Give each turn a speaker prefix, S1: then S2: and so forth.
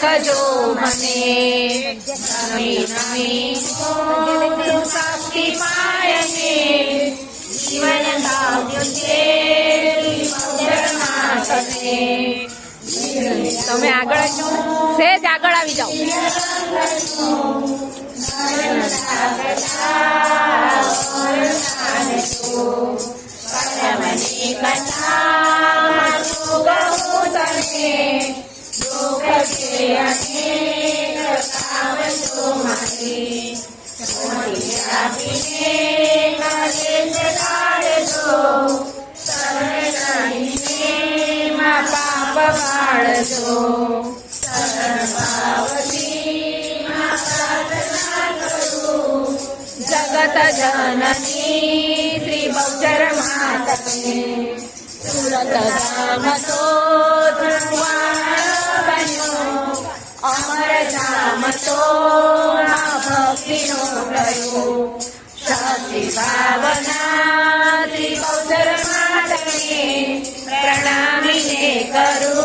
S1: રાખજો મને નમી નમી શક્તિ પાયને જીવન લાવ્યો છે માતને તમે આગળ જો સેજ આગળ આવી જાઓ પાપ વાળજો જગત જનની શ્રી બહુચર માતને સુરત ધામ તો ધ્રુવાણ બન્યો અમર ધામ તો ભક્તિનો ગયો શક્તિ ભાવના શ્રી બહુચર માતને પ્રણામીને કરું